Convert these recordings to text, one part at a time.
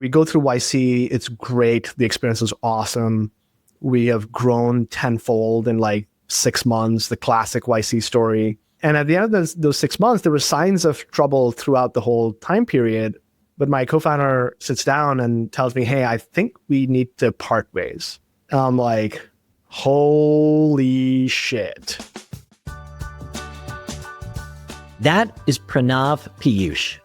We go through YC. It's great. The experience is awesome. We have grown tenfold in like 6 months, the classic YC story. And at the end of those 6 months, there were signs of trouble throughout the whole time period. But my co-founder sits down and tells me, hey, I think we need to part ways. And I'm like, holy shit. That is Pranav Piyush.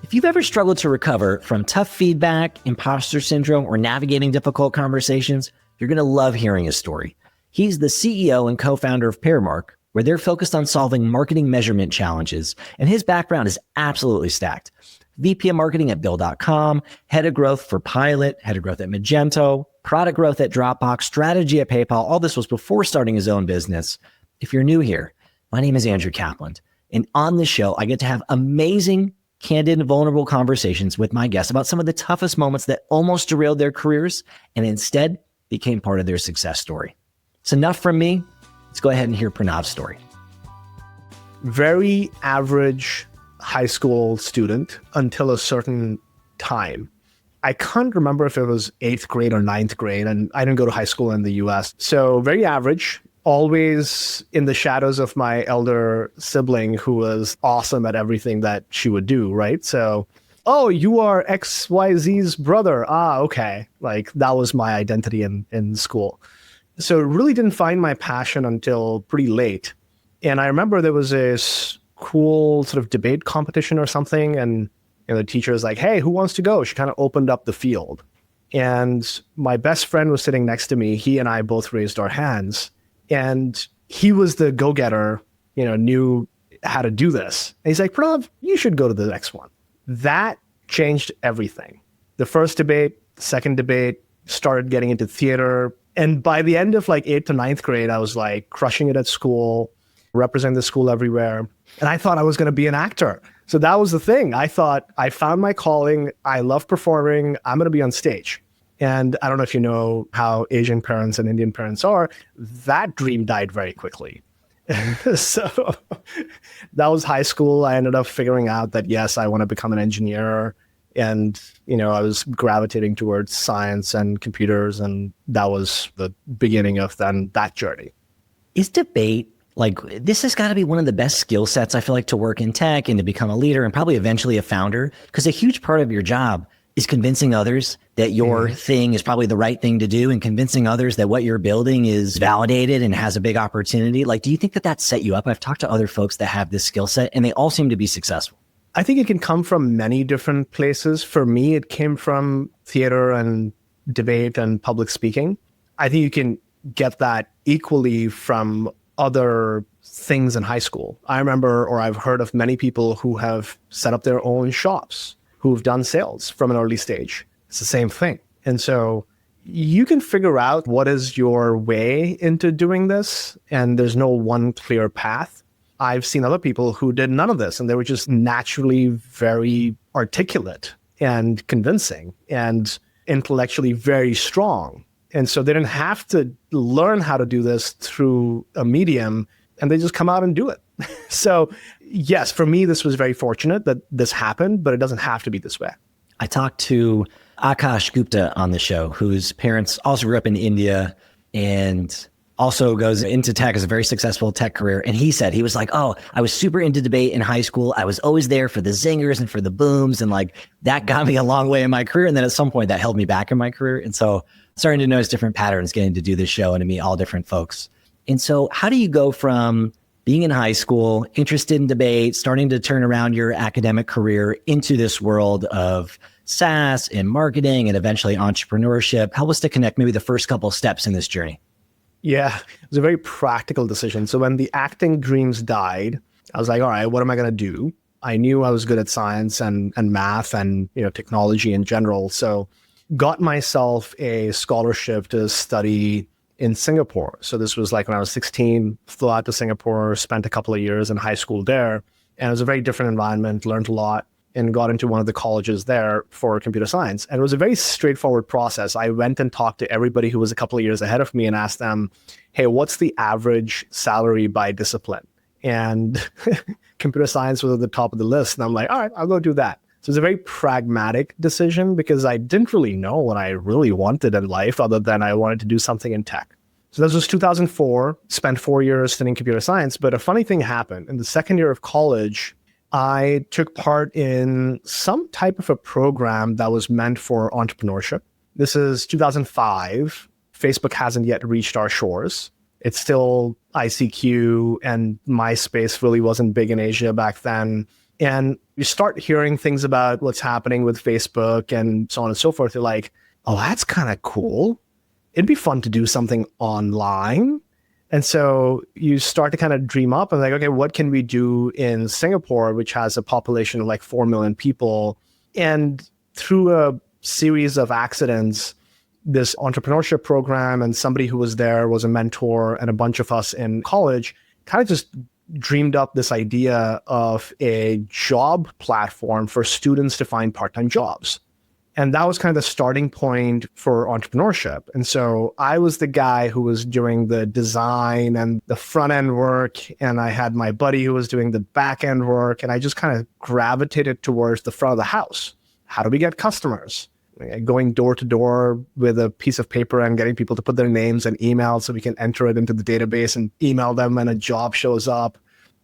If you've ever struggled to recover from tough feedback, imposter syndrome, or navigating difficult conversations, you're going to love hearing his story. He's the CEO and co-founder of Paramark, where they're focused on solving marketing measurement challenges, and his background is absolutely stacked. VP of marketing at Bill.com, head of growth for Pilot, head of growth at Magento, product growth at Dropbox, strategy at PayPal. All this was before starting his own business. If you're new here, my name is Andrew Kaplan, and on this show, I get to have amazing, candid, and vulnerable conversations with my guests about some of the toughest moments that almost derailed their careers and instead became part of their success story. It's enough from me. Let's go ahead and hear Pranav's story. Very average high school student until a certain time. I can't remember if it was 8th grade or 9th grade, and I didn't go to high school in the US. So very average, always in the shadows of my elder sibling who was awesome at everything that she would do, right? So, oh, you are XYZ's brother. Ah, okay. Like that was my identity in school. So really didn't find my passion until pretty late. And I remember there was this cool sort of debate competition or something. And the teacher was like, hey, who wants to go? She kind of opened up the field. And my best friend was sitting next to me. He and I both raised our hands. And he was the go-getter, knew how to do this. And he's like, Pranav, you should go to the next one. That changed everything. The first debate, the second debate, started getting into theater. And by the end of like 8th to 9th grade, I was like crushing it at school, representing the school everywhere. And I thought I was going to be an actor. So that was the thing. I thought I found my calling. I love performing. I'm going to be on stage. And I don't know if you know how Asian parents and Indian parents are. That dream died very quickly. So that was high school. I ended up figuring out that, yes, I want to become an engineer. And, I was gravitating towards science and computers. And that was the beginning of then that journey. Is debate, this has got to be one of the best skill sets, I feel like, to work in tech and to become a leader and probably eventually a founder, because a huge part of your job is convincing others that your thing is probably the right thing to do and convincing others that what you're building is validated and has a big opportunity. Do you think that set you up? I've talked to other folks that have this skill set and they all seem to be successful. I think it can come from many different places. For me, it came from theater and debate and public speaking. I think you can get that equally from other things in high school. I remember, or I've heard of many people who have set up their own shops, who've done sales from an early stage. It's the same thing. And so you can figure out what is your way into doing this, and there's no one clear path. I've seen other people who did none of this, and they were just naturally very articulate and convincing and intellectually very strong. And so they didn't have to learn how to do this through a medium, and they just come out and do it. So yes, for me, this was very fortunate that this happened, but it doesn't have to be this way. I talked to Akash Gupta on the show, whose parents also grew up in India and also goes into tech, as a very successful tech career. And he said, he was like, oh, I was super into debate in high school. I was always there for the zingers and for the booms. And that got me a long way in my career. And then at some point that held me back in my career. And so starting to notice different patterns, getting to do this show and to meet all different folks. And so how do you go from being in high school, interested in debate, starting to turn around your academic career into this world of SaaS and marketing and eventually entrepreneurship? Help us to connect maybe the first couple of steps in this journey. Yeah, it was a very practical decision. So when the acting dreams died, I was like, all right, what am I going to do? I knew I was good at science and math and technology in general. So got myself a scholarship to study in Singapore. So this was like when I was 16, flew out to Singapore, spent a couple of years in high school there. And it was a very different environment, learned a lot, and got into one of the colleges there for computer science. And it was a very straightforward process. I went and talked to everybody who was a couple of years ahead of me and asked them, hey, what's the average salary by discipline? And computer science was at the top of the list. And I'm like, all right, I'll go do that. So it's a very pragmatic decision because I didn't really know what I really wanted in life other than I wanted to do something in tech. So this was 2004, spent 4 years studying computer science. But a funny thing happened. In the second year of college, I took part in some type of a program that was meant for entrepreneurship. This is 2005. Facebook hasn't yet reached our shores. It's still ICQ, and MySpace really wasn't big in Asia back then. And you start hearing things about what's happening with Facebook and so on and so forth. You're like, oh, that's kind of cool. It'd be fun to do something online. And so you start to kind of dream up and like, okay, what can we do in Singapore, which has a population of like 4 million people? And through a series of accidents, this entrepreneurship program and somebody who was there was a mentor, and a bunch of us in college kind of just dreamed up this idea of a job platform for students to find part-time jobs. And that was kind of the starting point for entrepreneurship. And so I was the guy who was doing the design and the front end work. And I had my buddy who was doing the back end work. And I just kind of gravitated towards the front of the house. How do we get customers? Going door to door with a piece of paper and getting people to put their names and emails so we can enter it into the database and email them when a job shows up.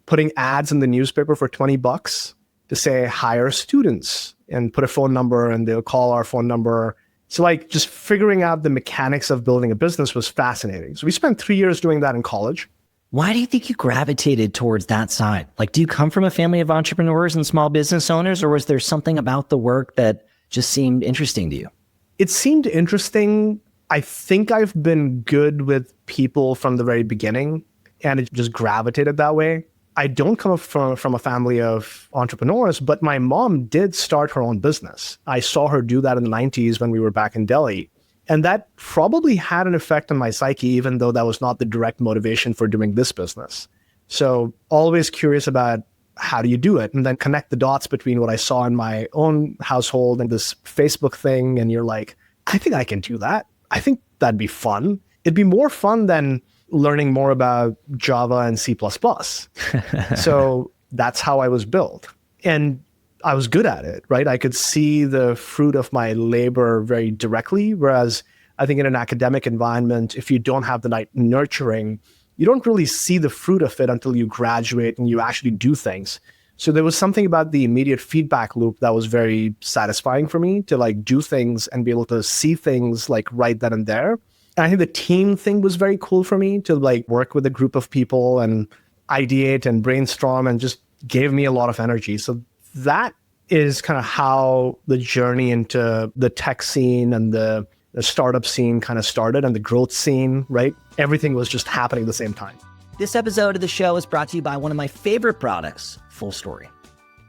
Putting ads in the newspaper for $20 to say, hire students, and put a phone number and they'll call our phone number. So like just figuring out the mechanics of building a business was fascinating. So we spent 3 years doing that in college. Why do you think you gravitated towards that side? Like, do you come from a family of entrepreneurs and small business owners, or was there something about the work that just seemed interesting to you? It seemed interesting. I think I've been good with people from the very beginning, and it just gravitated that way. I don't come from a family of entrepreneurs, but my mom did start her own business. I saw her do that in the 90s when we were back in Delhi. And that probably had an effect on my psyche, even though that was not the direct motivation for doing this business. So always curious about how do you do it? And then connect the dots between what I saw in my own household and this Facebook thing. And you're like, I think I can do that. I think that'd be fun. It'd be more fun than learning more about Java and C++. So that's how I was built. And I was good at it, right? I could see the fruit of my labor very directly. Whereas I think in an academic environment, if you don't have the right nurturing, you don't really see the fruit of it until you graduate and you actually do things. So there was something about the immediate feedback loop that was very satisfying for me to like do things and be able to see things like right then and there. And I think the team thing was very cool for me to like work with a group of people and ideate and brainstorm, and just gave me a lot of energy. So that is kind of how the journey into the tech scene and the startup scene kind of started, and the growth scene, right? Everything was just happening at the same time. This episode of the show is brought to you by one of my favorite products, Fullstory.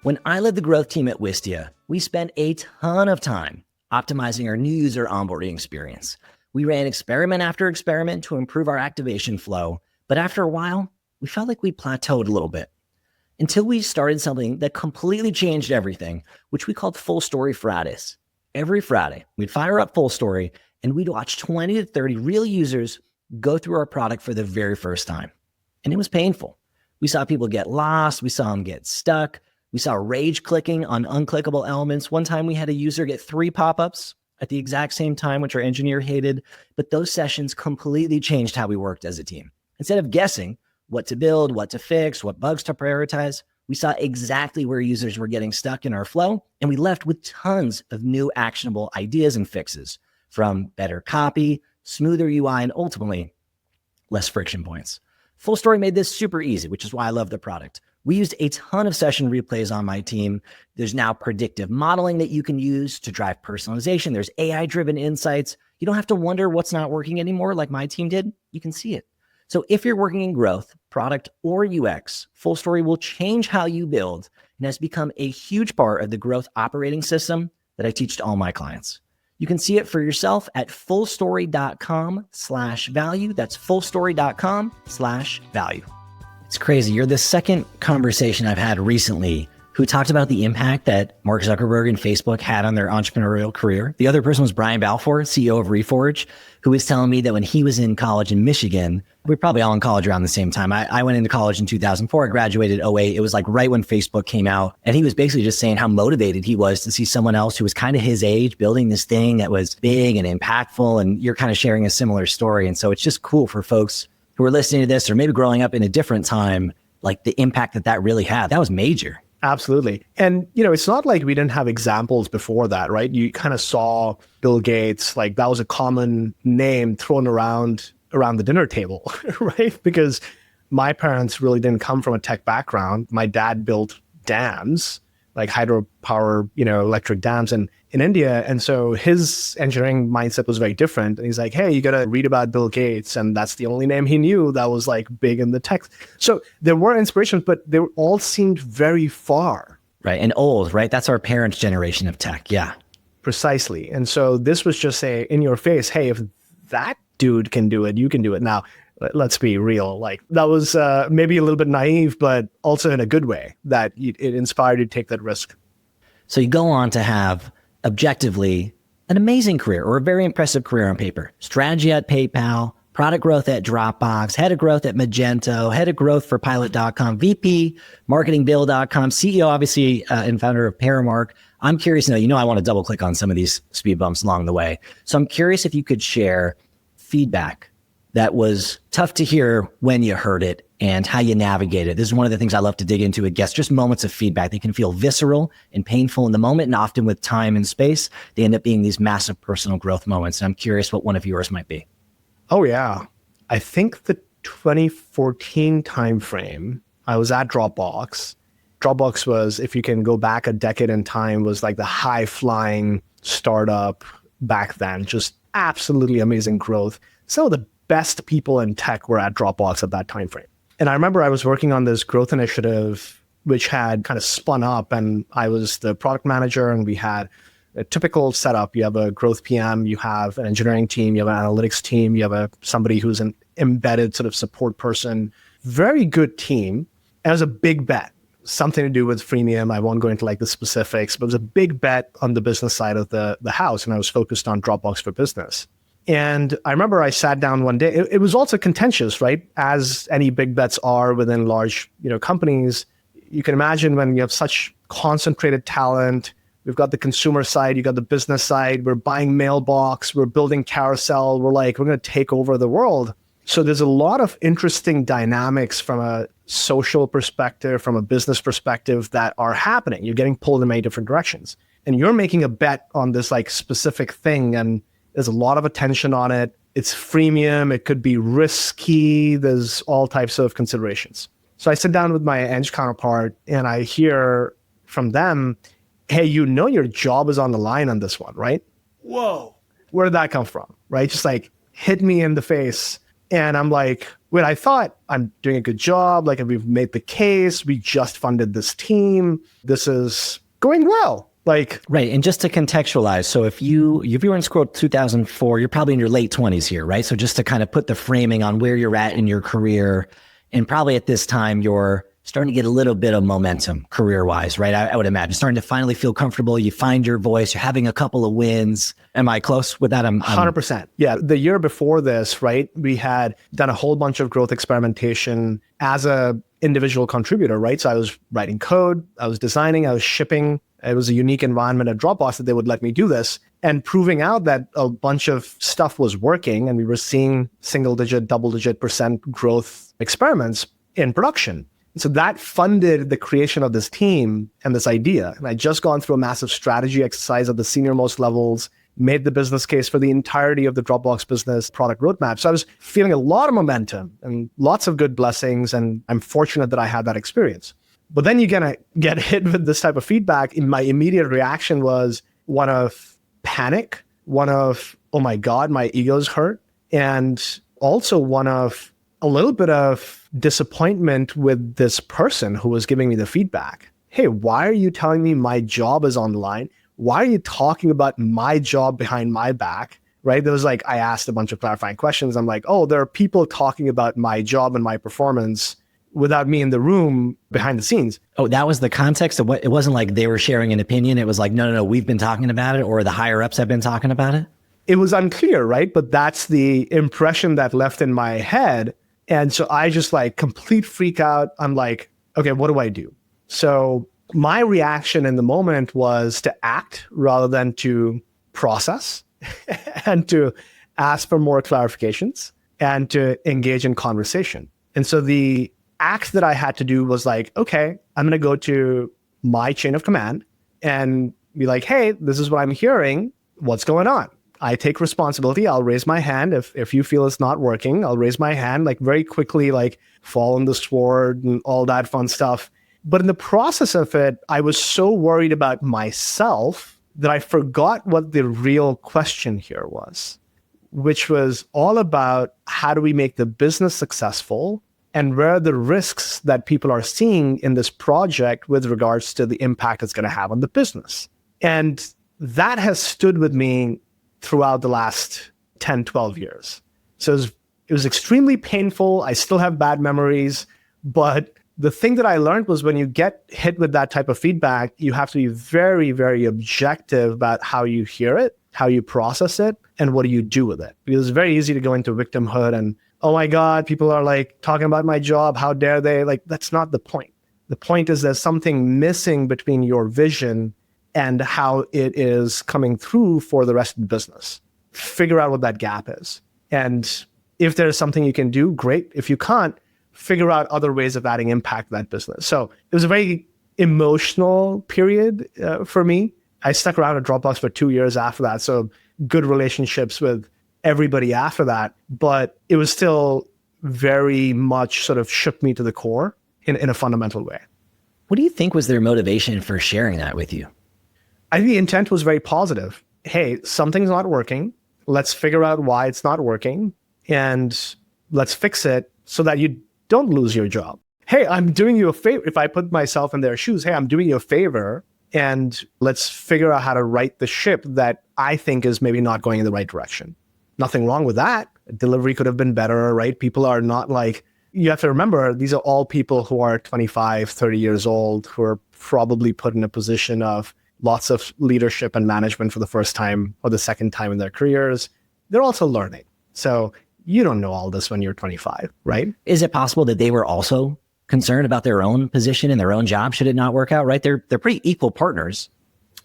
When I led the growth team at Wistia, we spent a ton of time optimizing our new user onboarding experience. We ran experiment after experiment to improve our activation flow, but after a while, we felt like we plateaued a little bit until we started something that completely changed everything, which we called Fullstory Fridays. Every Friday, we'd fire up Fullstory and we'd watch 20 to 30 real users go through our product for the very first time. And it was painful. We saw people get lost. We saw them get stuck. We saw rage clicking on unclickable elements. One time we had a user get 3 pop-ups at the exact same time, which our engineer hated. But those sessions completely changed how we worked as a team. Instead of guessing what to build, what to fix, what bugs to prioritize, we saw exactly where users were getting stuck in our flow, and we left with tons of new actionable ideas and fixes, from better copy, smoother UI, and ultimately, less friction points. Fullstory made this super easy, which is why I love the product. We used a ton of session replays on my team. There's now predictive modeling that you can use to drive personalization. There's AI-driven insights. You don't have to wonder what's not working anymore like my team did. You can see it. So if you're working in growth, product, or UX, Fullstory will change how you build and has become a huge part of the growth operating system that I teach to all my clients. You can see it for yourself at fullstory.com/value. That's fullstory.com/value. It's crazy. You're the second conversation I've had recently who talked about the impact that Mark Zuckerberg and Facebook had on their entrepreneurial career. The other person was Brian Balfour, CEO of Reforge, who was telling me that when he was in college in Michigan, we were probably all in college around the same time. I went into college in 2004. I graduated 2008. It was like right when Facebook came out. And he was basically just saying how motivated he was to see someone else who was kind of his age building this thing that was big and impactful. And you're kind of sharing a similar story. And so it's just cool for folks who are listening to this or maybe growing up in a different time, like the impact that really had. That was major. Absolutely. And, it's not like we didn't have examples before that, right? You kind of saw Bill Gates, like that was a common name thrown around the dinner table, right? Because my parents really didn't come from a tech background. My dad built dams, like hydropower, electric dams in India. And so his engineering mindset was very different. And he's like, hey, you got to read about Bill Gates. And that's the only name he knew that was like big in the tech. So there were inspirations, but they all seemed very far. Right. And old, right? That's our parents' generation of tech. Yeah. Precisely. And so this was just in your face, hey, if that dude can do it, you can do it. Now, let's be real. Like that was maybe a little bit naive, but also in a good way that it inspired you to take that risk. So you go on to have objectively an amazing career or a very impressive career on paper. Strategy at PayPal, product growth at Dropbox, head of growth at Magento, head of growth for Pilot.com, VP, marketingbill.com, CEO, obviously, and founder of Paramark. I'm curious to know, I want to double click on some of these speed bumps along the way. So I'm curious if you could share feedback that was tough to hear when you heard it and how you navigate it. This is one of the things I love to dig into with guests, just moments of feedback. They can feel visceral and painful in the moment, and often with time and space, they end up being these massive personal growth moments. And I'm curious what one of yours might be. Oh, yeah. I think the 2014 timeframe, I was at Dropbox. Dropbox was, if you can go back a decade in time, was like the high-flying startup back then, just absolutely amazing growth. Some of the best people in tech were at Dropbox at that time frame. And I remember I was working on this growth initiative, which had kind of spun up, and I was the product manager, and we had a typical setup. You have a growth PM, you have an engineering team, you have an analytics team, you have somebody who's an embedded sort of support person. Very good team. And it was a big bet, something to do with freemium. I won't go into like the specifics, but it was a big bet on the business side of the house. And I was focused on Dropbox for Business. And I remember I sat down one day. It was also contentious, right? As any big bets are within large, companies. You can imagine when you have such concentrated talent. We've got the consumer side, you got the business side. We're buying Mailbox, we're building Carousel. We're going to take over the world. So there's a lot of interesting dynamics from a social perspective, from a business perspective that are happening. You're getting pulled in many different directions. And you're making a bet on this like specific thing, and there's a lot of attention on it. It's freemium. It could be risky. There's all types of considerations. So I sit down with my Eng counterpart and I hear from them, hey, your job is on the line on this one, right? Whoa. Where did that come from, right? Just like hit me in the face. And I'm like, wait, I thought I'm doing a good job. Like we've made the case. We just funded this team. This is going well. Right. And just to contextualize, so if you were in school 2004, you're probably in your late 20s here, right? So just to kind of put the framing on where you're at in your career, and probably at this time, you're starting to get a little bit of momentum career-wise, right? I would imagine starting to finally feel comfortable. You find your voice. You're having a couple of wins. Am I close with that? 100%. Yeah. The year before this, right, we had done a whole bunch of growth experimentation as a individual contributor, right? So I was writing code, I was designing, I was shipping. It was a unique environment at Dropbox that they would let me do this, and proving out that a bunch of stuff was working, and we were seeing single-digit, double-digit % growth experiments in production. And so that funded the creation of this team and this idea. And I just gone through a massive strategy exercise at the senior most levels, made the business case for the entirety of the Dropbox business product roadmap. So I was feeling a lot of momentum and lots of good blessings, and I'm fortunate that I had that experience. But then you're going to get hit with this type of feedback. My immediate reaction was one of panic, one of, oh my God, my ego's hurt, and also one of a little bit of disappointment with this person who was giving me the feedback. Hey, why are you telling me my job is on the line? Why are you talking about my job behind my back? Right? There was I asked a bunch of clarifying questions. I'm like, oh, there are people talking about my job and my performance. without me in the room behind the scenes. Oh, that was the context of what, it wasn't like they were sharing an opinion. It was like, no, we've been talking about it, or the higher ups have been talking about it. It was unclear, right? But that's the impression that left in my head. And so I just like complete freak out. I'm like, okay, what do I do? So my reaction in the moment was to act rather than to process and to ask for more clarifications and to engage in conversation. And so the act that I had to do was like, okay, I'm going to go to my chain of command and be like, hey, this is what I'm hearing. What's going on? I take responsibility. I'll raise my hand. If you feel it's not working, I'll raise my hand, like very quickly, like fall on the sword and all that fun stuff. But in the process of it, I was so worried about myself that I forgot what the real question here was, which was all about how do we make the business successful and where are the risks that people are seeing in this project with regards to the impact it's going to have on the business. And that has stood with me throughout the last 10, 12 years. So it was extremely painful. I still have bad memories, but the thing that I learned was when you get hit with that type of feedback, you have to be very, very objective about how you hear it, how you process it, and what do you do with it. Because it's very easy to go into victimhood and, oh my God, people are like talking about my job. How dare they? Like, that's not the point. The point is there's something missing between your vision and how it is coming through for the rest of the business. Figure out what that gap is. And if there's something you can do, great. If you can't, figure out other ways of adding impact to that business. So it was a very emotional period for me. I stuck around at Dropbox for 2 years after that. So good relationships with everybody after that. But it was still very much sort of shook me to the core in a fundamental way. What do you think was their motivation for sharing that with you? I think the intent was very positive. Hey, something's not working. Let's figure out why it's not working and let's fix it so that you don't lose your job. Hey, I'm doing you a favor. If I put myself in their shoes, hey, I'm doing you a favor and let's figure out how to right the ship that I think is maybe not going in the right direction. Nothing wrong with that. Delivery could have been better, right? People are not like, you have to remember, these are all people who are 25, 30 years old, who are probably put in a position of lots of leadership and management for the first time or the second time in their careers. They're also learning. So you don't know all this when you're 25, right? Is it possible that they were also concerned about their own position and their own job should it not work out, right? They're pretty equal partners.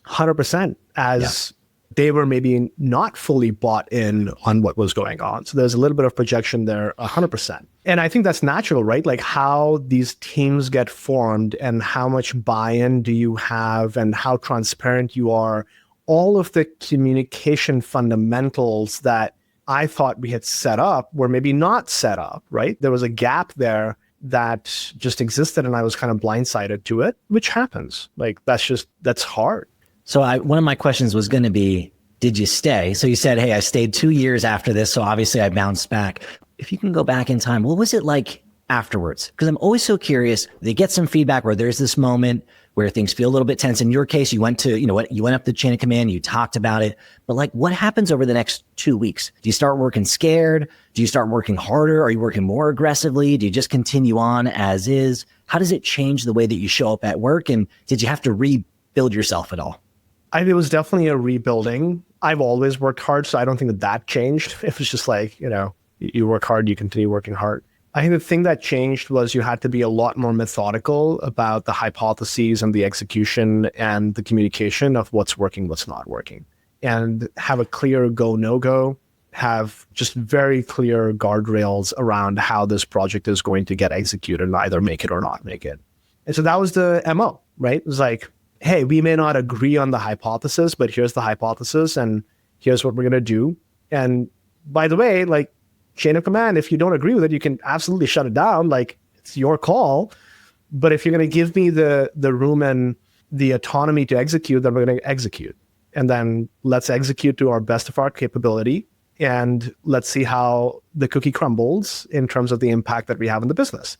100%, as they were maybe not fully bought in on what was going on. So there's a little bit of projection there, 100%. And I think that's natural, right? Like how these teams get formed and how much buy-in do you have and how transparent you are. All of the communication fundamentals that I thought we had set up were maybe not set up, right? There was a gap there that just existed and I was kind of blindsided to it, which happens. Like that's hard. So one of my questions was going to be, did you stay? So you said, hey, I stayed 2 years after this. So obviously I bounced back. If you can go back in time, what was it like afterwards? Because I'm always so curious. They get some feedback where there's this moment where things feel a little bit tense. In your case, you went to, you went up the chain of command, you talked about it, but like what happens over the next 2 weeks? Do you start working scared? Do you start working harder? Are you working more aggressively? Do you just continue on as is? How does it change the way that you show up at work? And did you have to rebuild yourself at all? It was definitely a rebuilding. I've always worked hard, so I don't think that changed. It was just like, you work hard, you continue working hard. I think the thing that changed was you had to be a lot more methodical about the hypotheses and the execution and the communication of what's working, what's not working. And have a clear go, no-go, have just very clear guardrails around how this project is going to get executed and either make it or not make it. And so that was the MO, right? It was like, hey, we may not agree on the hypothesis, but here's the hypothesis and here's what we're going to do. And by the way, like chain of command, if you don't agree with it, you can absolutely shut it down. Like it's your call. But if you're going to give me the room and the autonomy to execute, then we're going to execute. And then let's execute to our best of our capability. And let's see how the cookie crumbles in terms of the impact that we have in the business.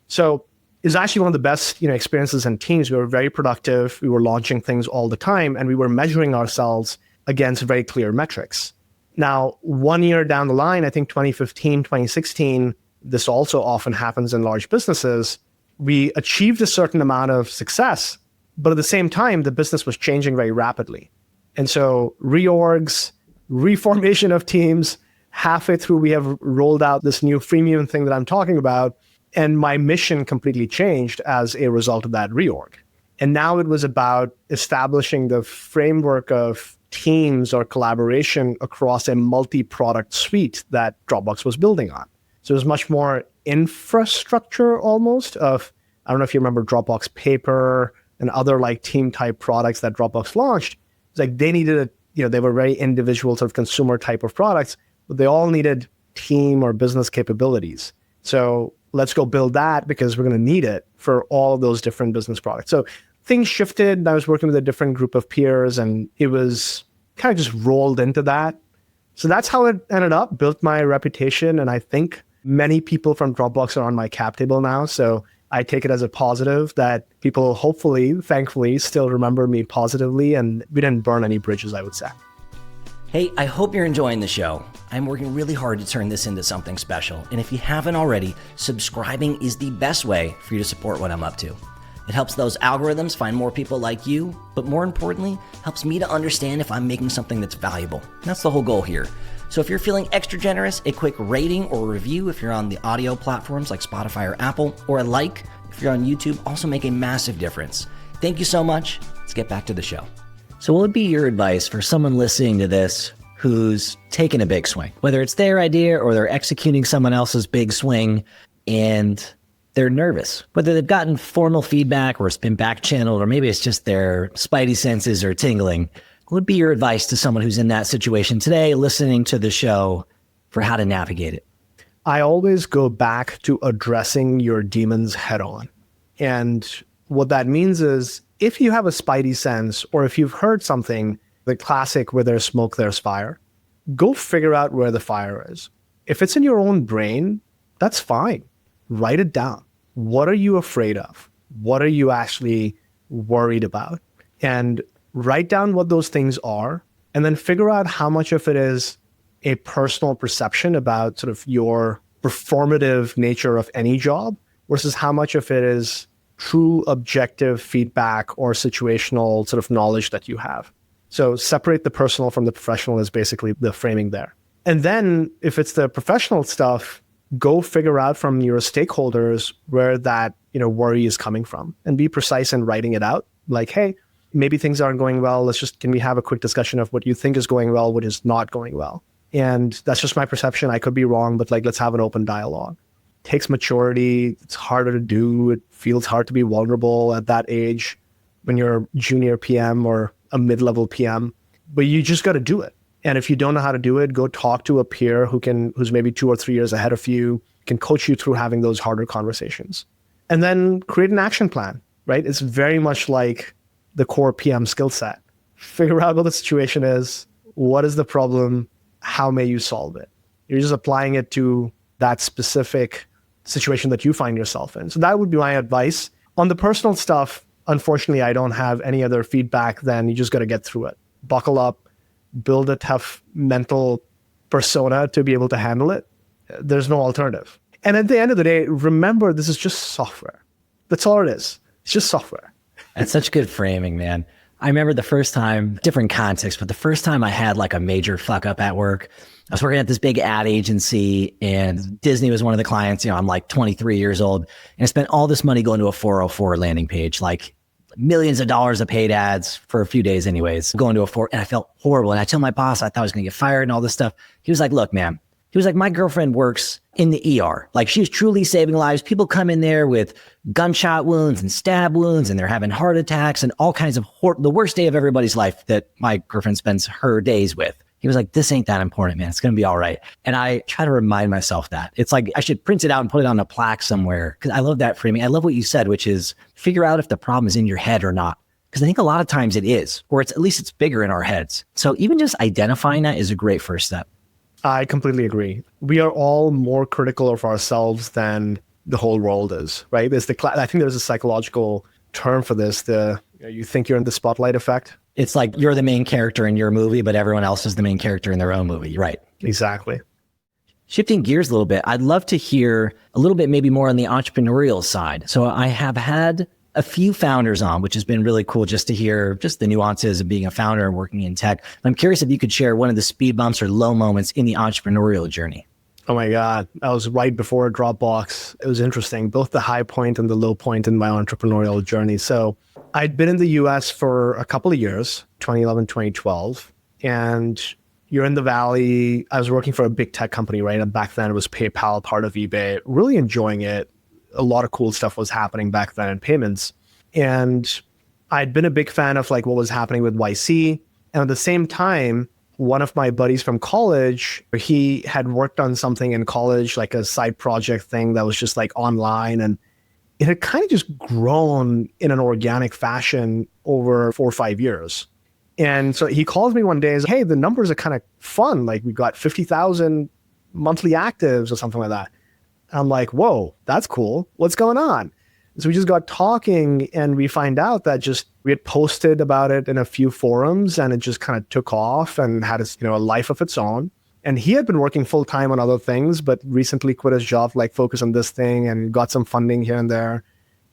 So it's actually one of the best experiences in teams. We were very productive. We were launching things all the time, and we were measuring ourselves against very clear metrics. Now, 1 year down the line, I think 2015, 2016, this also often happens in large businesses, we achieved a certain amount of success, but at the same time, the business was changing very rapidly. And so reorgs, reformation of teams, halfway through, we have rolled out this new freemium thing that I'm talking about. And my mission completely changed as a result of that reorg. And now it was about establishing the framework of teams or collaboration across a multi-product suite that Dropbox was building on. So it was much more infrastructure almost of, I don't know if you remember Dropbox Paper and other like team type products that Dropbox launched. It's like they needed they were very individual sort of consumer type of products, but they all needed team or business capabilities. So let's go build that because we're going to need it for all of those different business products. So things shifted. I was working with a different group of peers and it was kind of just rolled into that. So that's how it ended up, built my reputation. And I think many people from Dropbox are on my cap table now. So I take it as a positive that people hopefully, thankfully, still remember me positively. And we didn't burn any bridges, I would say. Hey, I hope you're enjoying the show. I'm working really hard to turn this into something special. And if you haven't already, subscribing is the best way for you to support what I'm up to. It helps those algorithms find more people like you, but more importantly, helps me to understand if I'm making something that's valuable. And that's the whole goal here. So if you're feeling extra generous, a quick rating or review if you're on the audio platforms like Spotify or Apple, or a like if you're on YouTube, also make a massive difference. Thank you so much. Let's get back to the show. So what would be your advice for someone listening to this who's taken a big swing, whether it's their idea or they're executing someone else's big swing and they're nervous, whether they've gotten formal feedback or it's been back channeled, or maybe it's just their spidey senses are tingling? What would be your advice to someone who's in that situation today, listening to the show, for how to navigate it? I always go back to addressing your demons head on. And what that means is if you have a spidey sense, or if you've heard something, the classic, where there's smoke, there's fire, go figure out where the fire is. If it's in your own brain, that's fine. Write it down. What are you afraid of? What are you actually worried about? And write down what those things are, and then figure out how much of it is a personal perception about sort of your performative nature of any job versus how much of it is true objective feedback or situational sort of knowledge that you have. So separate the personal from the professional is basically the framing there. And then if it's the professional stuff, go figure out from your stakeholders where that, worry is coming from, and be precise in writing it out. Like, hey, maybe things aren't going well. Can we have a quick discussion of what you think is going well, what is not going well? And that's just my perception. I could be wrong, but let's have an open dialogue. It takes maturity. It's harder to do. It feels hard to be vulnerable at that age when you're junior PM or a mid-level PM, but you just got to do it. And if you don't know how to do it, go talk to a peer who's maybe 2 or 3 years ahead of you, can coach you through having those harder conversations. And then create an action plan, right? It's very much like the core PM skill set. Figure out what the situation is. What is the problem? How may you solve it? You're just applying it to that specific situation that you find yourself in. So that would be my advice. On the personal stuff, unfortunately, I don't have any other feedback than you just got to get through it. Buckle up, build a tough mental persona to be able to handle it. There's no alternative. And at the end of the day, remember, this is just software. That's all it is. It's just software. That's such good framing, man. I remember the first time, different context, but the first time I had like a major fuck up at work, I was working at this big ad agency and Disney was one of the clients. I'm like 23 years old and I spent all this money going to a 404 landing page, like millions of dollars of paid ads for a few days anyways, going to and I felt horrible. And I told my boss I thought I was going to get fired and all this stuff. He was like, look, man, he was like, my girlfriend works in the ER. Like she's truly saving lives. People come in there with gunshot wounds and stab wounds and they're having heart attacks and all kinds of the worst day of everybody's life that my girlfriend spends her days with. He was like, this ain't that important, man. It's going to be all right. And I try to remind myself that. It's like I should print it out and put it on a plaque somewhere because I love that framing. I love what you said, which is figure out if the problem is in your head or not. Because I think a lot of times it is, or at least it's bigger in our heads. So even just identifying that is a great first step. I completely agree. We are all more critical of ourselves than the whole world is, right? I think there's a psychological term for this. You think you're in the spotlight effect. It's like you're the main character in your movie, but everyone else is the main character in their own movie, right? Exactly. Shifting gears a little bit, I'd love to hear a little bit maybe more on the entrepreneurial side. So I have had a few founders on, which has been really cool just to hear just the nuances of being a founder and working in tech. I'm curious if you could share one of the speed bumps or low moments in the entrepreneurial journey. Oh my God. That was right before Dropbox. It was interesting, both the high point and the low point in my entrepreneurial journey. So I'd been in the US for a couple of years, 2011, 2012. And you're in the Valley. I was working for a big tech company, right? And back then it was PayPal, part of eBay, really enjoying it. A lot of cool stuff was happening back then in payments. And I'd been a big fan of like what was happening with YC. And at the same time, one of my buddies from college, he had worked on something in college, like a side project thing that was just like online. And it had kind of just grown in an organic fashion over 4 or 5 years. And so he calls me one day and says, hey, the numbers are kind of fun. Like we got 50,000 monthly actives or something like that. And I'm like, whoa, that's cool. What's going on? So we just got talking and we find out that just we had posted about it in a few forums and it just kind of took off and had a life of its own. And he had been working full time on other things, but recently quit his job, like focus on this thing and got some funding here and there.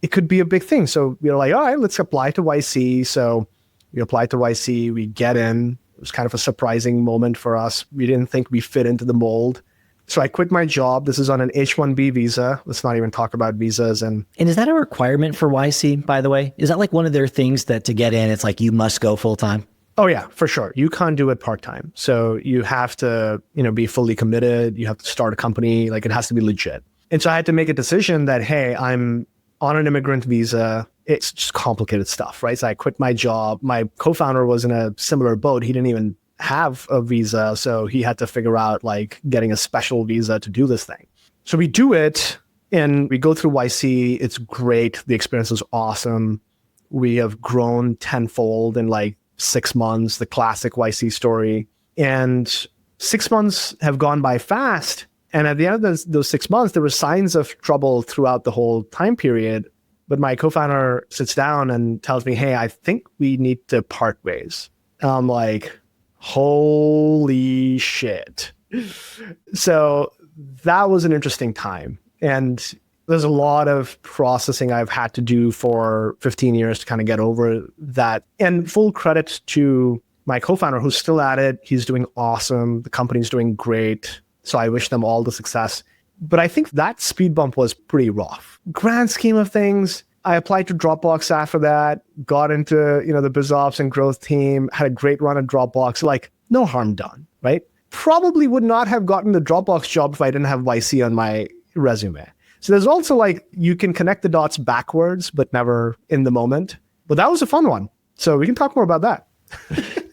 It could be a big thing. So we were like, all right, let's apply to YC. So we applied to YC, we get in. It was kind of a surprising moment for us. We didn't think we fit into the mold. So I quit my job. This is on an H-1B visa. Let's not even talk about visas. And is that a requirement for YC, by the way? Is that like one of their things that to get in, it's like you must go full time? Oh yeah, for sure. You can't do it part-time. So you have to, be fully committed. You have to start a company. Like it has to be legit. And so I had to make a decision that, hey, I'm on an immigrant visa. It's just complicated stuff, right? So I quit my job. My co-founder was in a similar boat. He didn't even have a visa. So he had to figure out like getting a special visa to do this thing. So we do it and we go through YC. It's great. The experience is awesome. We have grown tenfold in like 6 months, the classic YC story. And 6 months have gone by fast. And at the end of those 6 months, there were signs of trouble throughout the whole time period. But my co-founder sits down and tells me, hey, I think we need to part ways. And I'm like, holy shit. So that was an interesting time. And there's a lot of processing I've had to do for 15 years to kind of get over that. And full credit to my co-founder who's still at it. He's doing awesome. The company's doing great. So I wish them all the success. But I think that speed bump was pretty rough. Grand scheme of things, I applied to Dropbox after that, got into the biz ops and growth team, had a great run at Dropbox, like no harm done, right? Probably would not have gotten the Dropbox job if I didn't have YC on my resume. So there's also like, you can connect the dots backwards, but never in the moment. But that was a fun one. So we can talk more about that.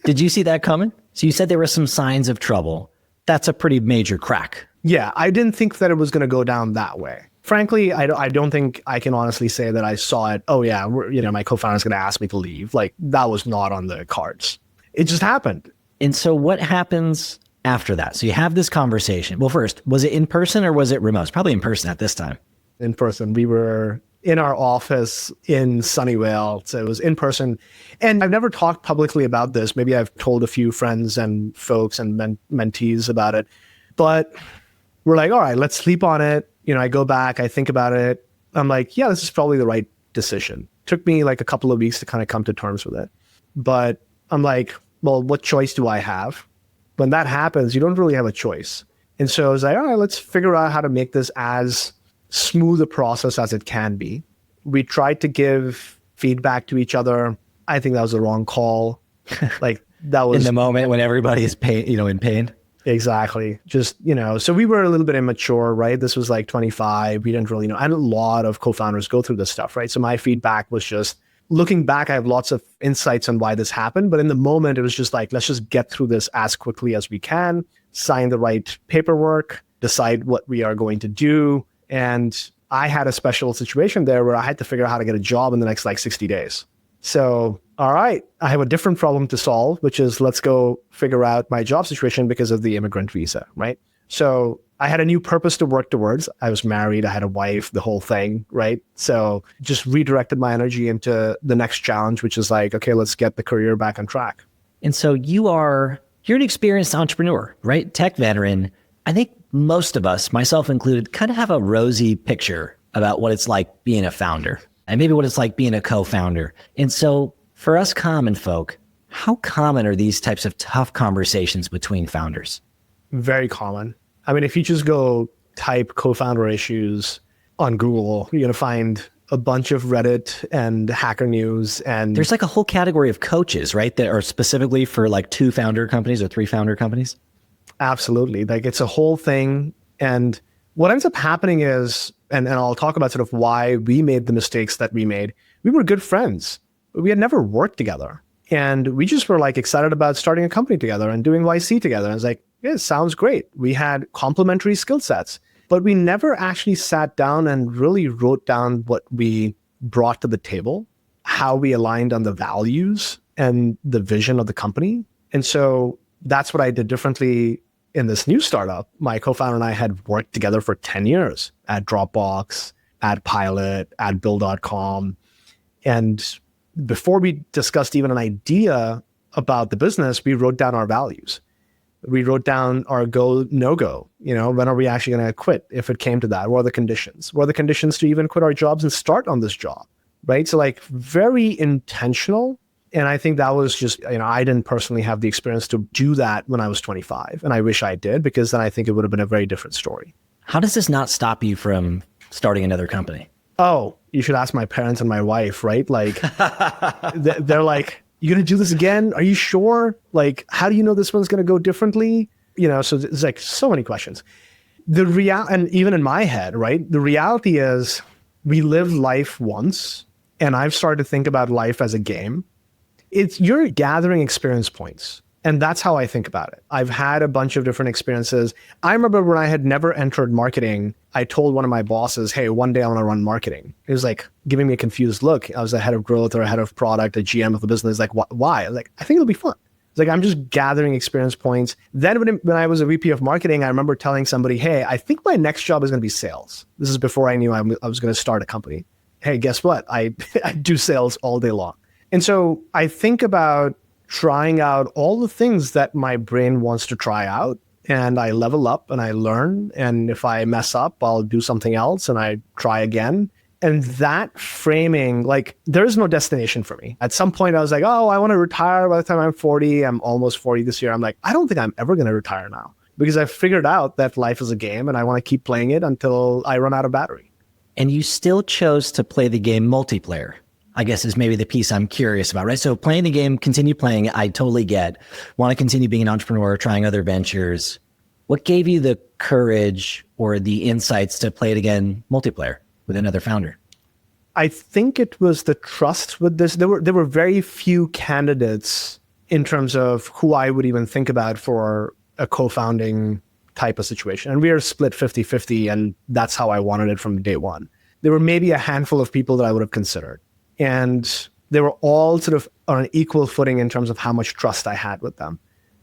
Did you see that coming? So you said there were some signs of trouble. That's a pretty major crack. Yeah, I didn't think that it was going to go down that way. Frankly, I don't think I can honestly say that I saw it. Oh yeah, my co-founder is going to ask me to leave. Like that was not on the cards. It just happened. And so what happens after that? So you have this conversation. Well, first, was it in person or was it remote? It's probably in person at this time. In person. We were in our office in Sunnyvale. So it was in person. And I've never talked publicly about this. Maybe I've told a few friends and folks and mentees about it. But we're like, all right, let's sleep on it. I go back, I think about it. I'm like, yeah, this is probably the right decision. Took me like a couple of weeks to kind of come to terms with it. But I'm like, well, what choice do I have? When that happens, you don't really have a choice. And so I was like, all right, let's figure out how to make this as smooth a process as it can be. We tried to give feedback to each other. I think that was the wrong call. Like that was in the moment when everybody is in pain. Exactly. Just, so we were a little bit immature, right? This was like 25. We didn't really know. And a lot of co-founders go through this stuff, right? So my feedback was just, looking back, I have lots of insights on why this happened. But in the moment, it was just like, let's just get through this as quickly as we can, sign the right paperwork, decide what we are going to do. And I had a special situation there where I had to figure out how to get a job in the next like 60 days. So, all right, I have a different problem to solve, which is let's go figure out my job situation because of the immigrant visa, right? So I had a new purpose to work towards. I was married, I had a wife, the whole thing, right? So just redirected my energy into the next challenge, which is like, okay, let's get the career back on track. And so you're an experienced entrepreneur, right? Tech veteran. I think most of us, myself included, kind of have a rosy picture about what it's like being a founder and maybe what it's like being a co-founder. And so for us common folk, how common are these types of tough conversations between founders? Very common. I mean, if you just go type co-founder issues on Google, you're going to find a bunch of Reddit and Hacker News. And there's like a whole category of coaches, right? That are specifically for like 2 founder companies or 3 founder companies. Absolutely. Like it's a whole thing. And what ends up happening is, and I'll talk about sort of why we made the mistakes that we made. We were good friends. We had never worked together. And we just were like excited about starting a company together and doing YC together. And I was like, yeah, it sounds great. We had complementary skill sets, but we never actually sat down and really wrote down what we brought to the table, how we aligned on the values and the vision of the company. And so that's what I did differently in this new startup. My co-founder and I had worked together for 10 years at Dropbox, at Pilot, at Bill.com. And before we discussed even an idea about the business, we wrote down our values. We wrote down our go, no-go. When are we actually going to quit if it came to that? What are the conditions? What are the conditions to even quit our jobs and start on this job, right? So like very intentional. And I think that was just, I didn't personally have the experience to do that when I was 25. And I wish I did, because then I think it would have been a very different story. How does this not stop you from starting another company? Oh, you should ask my parents and my wife, right? Like, they're like, you going to do this again? Are you sure? Like, how do you know this one's going to go differently? So it's like so many questions. And even in my head, right? The reality is we live life once, and I've started to think about life as a game. You're gathering experience points. And that's how I think about it. I've had a bunch of different experiences. I remember when I had never entered marketing, I told one of my bosses, hey, one day I want to run marketing. He was like giving me a confused look. I was the head of growth or a head of product, a GM of the business. Like, why? I was like, I think it'll be fun. It's like, I'm just gathering experience points. Then when I was a VP of marketing, I remember telling somebody, hey, I think my next job is going to be sales. This is before I knew I was going to start a company. Hey, guess what? I do sales all day long. And so I think about trying out all the things that my brain wants to try out, and I level up and I learn. And if I mess up, I'll do something else and I try again. And that framing, like, there is no destination for me. At some point I was like, oh, I want to retire by the time I'm 40. I'm almost 40 this year. I'm like, I don't think I'm ever going to retire now, because I've figured out that life is a game and I want to keep playing it until I run out of battery. And you still chose to play the game multiplayer, I guess, is maybe the piece I'm curious about, right? So playing the game, continue playing it, I totally get. Want to continue being an entrepreneur, trying other ventures. What gave you the courage or the insights to play it again multiplayer with another founder? I think it was the trust with this. There were very few candidates in terms of who I would even think about for a co-founding type of situation. And we are split 50-50, and that's how I wanted it from day one. There were maybe a handful of people that I would have considered. And they were all sort of on an equal footing in terms of how much trust I had with them.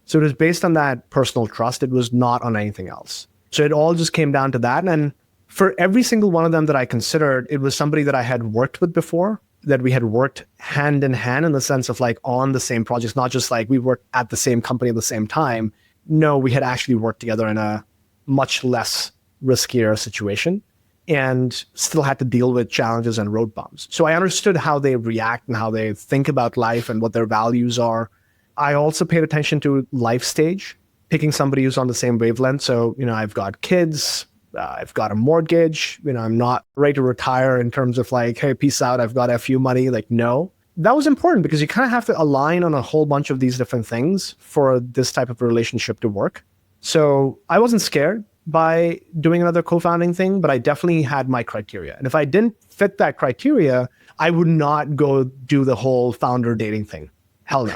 So it was based on that personal trust. It was not on anything else. So it all just came down to that. And for every single one of them that I considered, it was somebody that I had worked with before, that we had worked hand in hand in the sense of like on the same projects, not just like we worked at the same company at the same time. No, we had actually worked together in a much less riskier situation, and still had to deal with challenges and road bumps. So I understood how they react and how they think about life and what their values are. I also paid attention to life stage, picking somebody who's on the same wavelength. So, I've got kids, I've got a mortgage, I'm not ready to retire in terms of like, hey, peace out, I've got a few money. Like, no. That was important because you kind of have to align on a whole bunch of these different things for this type of relationship to work. So I wasn't scared by doing another co-founding thing, but I definitely had my criteria. And if I didn't fit that criteria, I would not go do the whole founder dating thing. Hell no.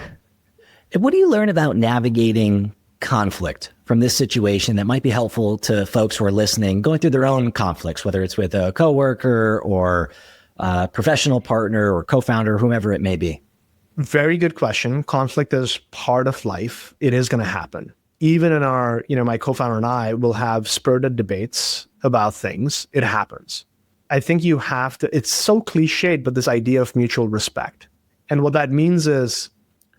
And what do you learn about navigating conflict from this situation that might be helpful to folks who are listening, going through their own conflicts, whether it's with a coworker or a professional partner or co-founder, whomever it may be? Very good question. Conflict is part of life. It is going to happen. Even in our, my co-founder and I will have spirited debates about things. It happens. I think you have to, it's so cliched, but this idea of mutual respect. And what that means is,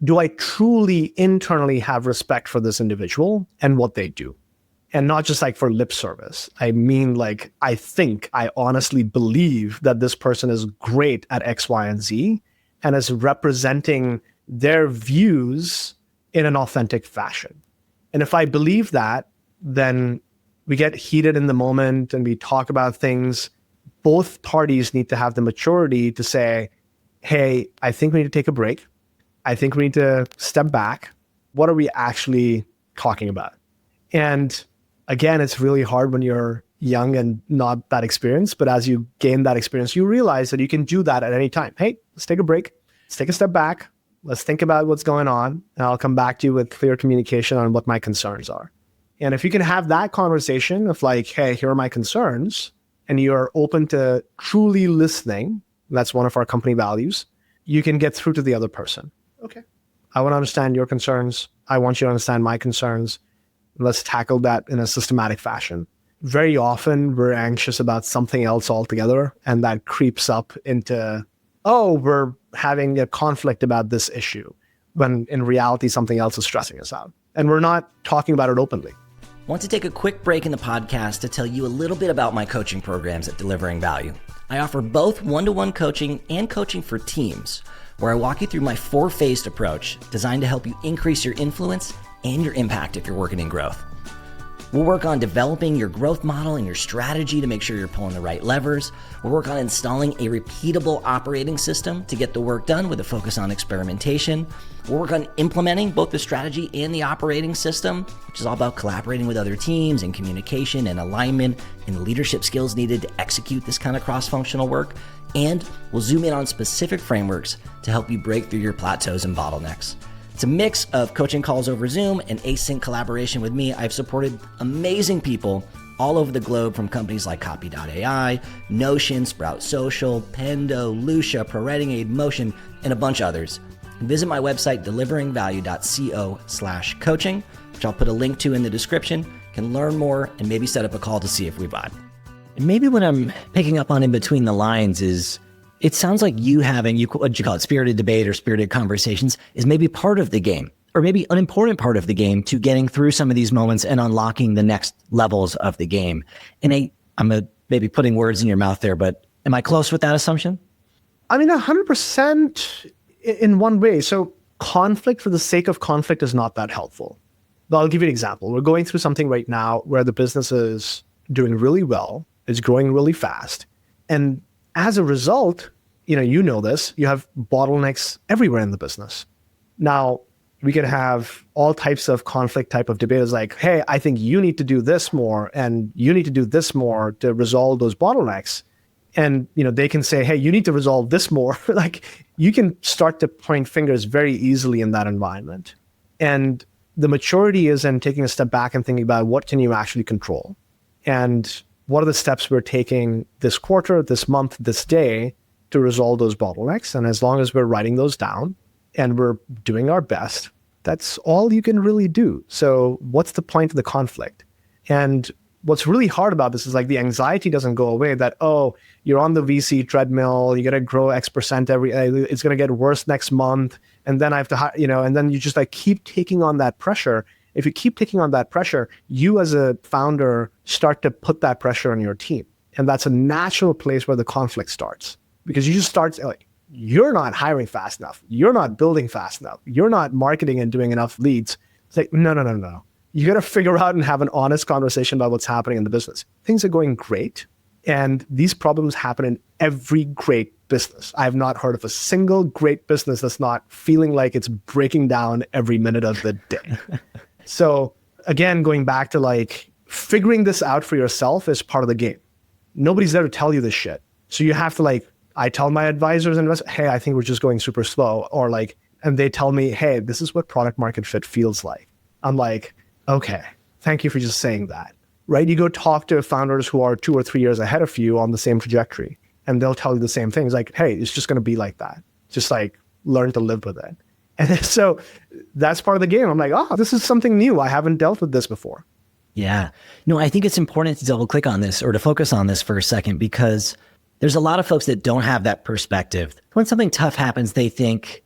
do I truly internally have respect for this individual and what they do? And not just like for lip service. I mean, like, I honestly believe that this person is great at X, Y, and Z and is representing their views in an authentic fashion. And if I believe that, then we get heated in the moment and we talk about things. Both parties need to have the maturity to say, hey, I think we need to take a break. I think we need to step back. What are we actually talking about? And again, it's really hard when you're young and not that experienced. But as you gain that experience, you realize that you can do that at any time. Hey, let's take a break. Let's take a step back. Let's think about what's going on. And I'll come back to you with clear communication on what my concerns are. And if you can have that conversation of like, hey, here are my concerns, and you're open to truly listening, that's one of our company values, you can get through to the other person. Okay. I want to understand your concerns. I want you to understand my concerns. Let's tackle that in a systematic fashion. Very often we're anxious about something else altogether, and that creeps up into, oh, we're having a conflict about this issue, when in reality something else is stressing us out. And we're not talking about it openly. I want to take a quick break in the podcast to tell you a little bit about my coaching programs at Delivering Value. I offer both one-to-one coaching and coaching for teams, where I walk you through my 4-phased approach designed to help you increase your influence and your impact if you're working in growth. We'll work on developing your growth model and your strategy to make sure you're pulling the right levers. We'll work on installing a repeatable operating system to get the work done with a focus on experimentation. We'll work on implementing both the strategy and the operating system, which is all about collaborating with other teams and communication and alignment and the leadership skills needed to execute this kind of cross-functional work. And we'll zoom in on specific frameworks to help you break through your plateaus and bottlenecks. It's a mix of coaching calls over Zoom and async collaboration with me. I've supported amazing people all over the globe, from companies like Copy.ai, Notion, Sprout Social, Pendo, Lucia, ProWriting Aid, Motion, and a bunch of others. Visit my website, deliveringvalue.co/coaching, which I'll put a link to in the description. You can learn more and maybe set up a call to see if we vibe. And maybe what I'm picking up on in between the lines is, it sounds like you having, what you call it, spirited debate or spirited conversations is maybe part of the game, or maybe an important part of the game to getting through some of these moments and unlocking the next levels of the game. And I'm maybe putting words in your mouth there, but am I close with that assumption? I mean, 100% in one way. So conflict for the sake of conflict is not that helpful. But I'll give you an example. We're going through something right now where the business is doing really well. It's growing really fast. And as a result, you know this, you have bottlenecks everywhere in the business. Now, we can have all types of conflict type of debates like, hey, I think you need to do this more and you need to do this more to resolve those bottlenecks. And they can say, hey, you need to resolve this more. Like, you can start to point fingers very easily in that environment. And the maturity is in taking a step back and thinking about what can you actually control? And what are the steps we're taking this quarter, this month, this day to resolve those bottlenecks? And as long as we're writing those down and we're doing our best, that's all you can really do. So what's the point of the conflict? And what's really hard about this is like the anxiety doesn't go away that, oh, you're on the VC treadmill, you got to grow X% it's going to get worse next month. And then I have to, and then you just like keep taking on that pressure. If you keep taking on that pressure, you as a founder start to put that pressure on your team. And that's a natural place where the conflict starts, because you just start like, you're not hiring fast enough. You're not building fast enough. You're not marketing and doing enough leads. It's like, no. You got to figure out and have an honest conversation about what's happening in the business. Things are going great. And these problems happen in every great business. I have not heard of a single great business that's not feeling like it's breaking down every minute of the day. So again, going back to like figuring this out for yourself is part of the game. Nobody's there to tell you this shit. So you have to like, I tell my advisors and investors, hey, I think we're just going super slow. Or like, and they tell me, hey, this is what product market fit feels like. I'm like, okay, thank you for just saying that, right? You go talk to founders who are 2 or 3 years ahead of you on the same trajectory, and they'll tell you the same things like, hey, it's just going to be like that. Just like learn to live with it. And so that's part of the game. I'm like, oh, this is something new. I haven't dealt with this before. Yeah. No, I think it's important to double click on this or to focus on this for a second, because there's a lot of folks that don't have that perspective. When something tough happens, they think,